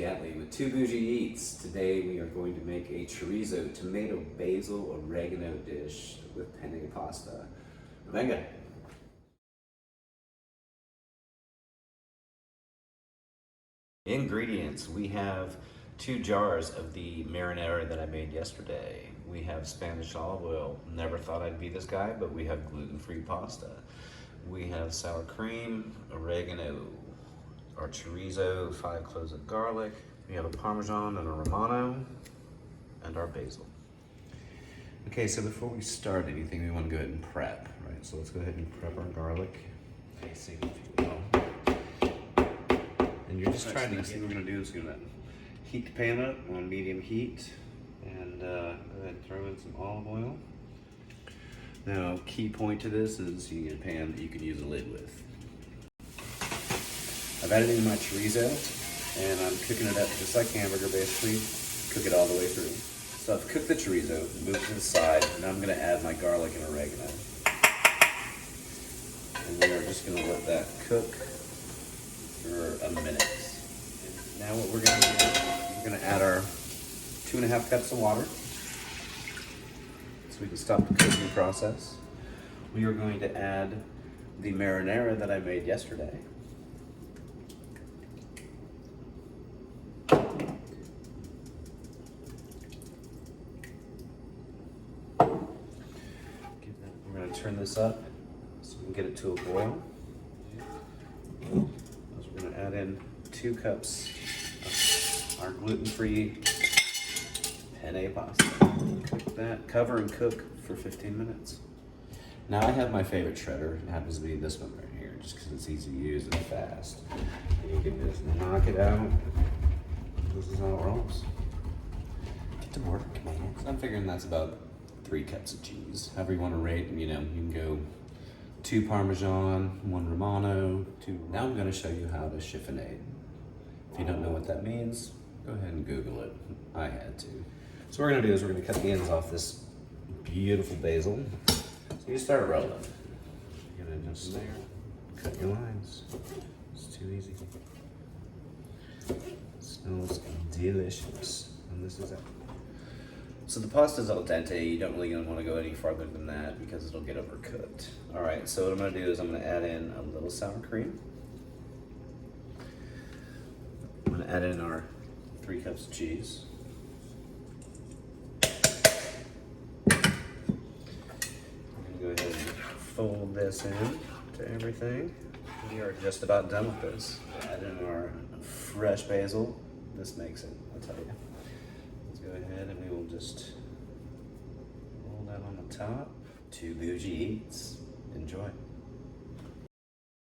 esecially with two Boujie eats. Today we are going to make a chorizo tomato basil oregano dish with penne pasta. Venga! Ingredients: we have 2 jars of the marinara that I made yesterday. We have Spanish olive oil. Never thought I'd be this guy, but we have gluten-free pasta. We have sour cream, oregano, our chorizo, 5 cloves of garlic. We have a Parmesan and a Romano, and our basil. Okay, so before we start anything, we want to go ahead and prep, right? So let's go ahead and prep our garlic facing, if you will. And you're just trying to. Next thing we're going to do is going to heat the pan up on medium heat, and go ahead and throw in some olive oil. Now, key point to this is you need a pan that you can use a lid with. I've added in my chorizo, and I'm cooking it up just like hamburger, basically. Cook it all the way through. So I've cooked the chorizo, moved to the side, and now I'm going to add my garlic and oregano. And we are just going to let that cook for a minute. And now what we're going to do, we're going to add our 2.5 cups of water, so we can stop the cooking process. We are going to add the marinara that I made yesterday. We're going to turn this up so we can get it to a boil. We're going to add in 2 cups of our gluten-free penne pasta. Cook that, cover and cook for 15 minutes. Now I have my favorite shredder. It happens to be this one right here, just because it's easy to use and fast. You can just knock it out. This is how it rolls. Get to work, man. So I'm figuring that's about 3 cups of cheese. However you want to rate, you can go 2 Parmesan, 1 Romano, 2. Now I'm going to show you how to chiffonade. If you don't know what that means, go ahead and Google it. I had to. So what we're going to do is we're going to cut the ends off this beautiful basil. So you start rolling. You're going to just cut your lines. It's too easy. It smells delicious. And this is it. So the pasta's al dente. You don't really want to go any farther than that because it'll get overcooked. All right, so what I'm going to do is I'm going to add in a little sour cream. I'm going to add in our 3 cups of cheese. Go ahead and fold this in to everything. We are just about done with this. Add in our fresh basil. This makes it, I'll tell you. Let's go ahead and we will just roll that on the top. 2 Boujie eats. Enjoy.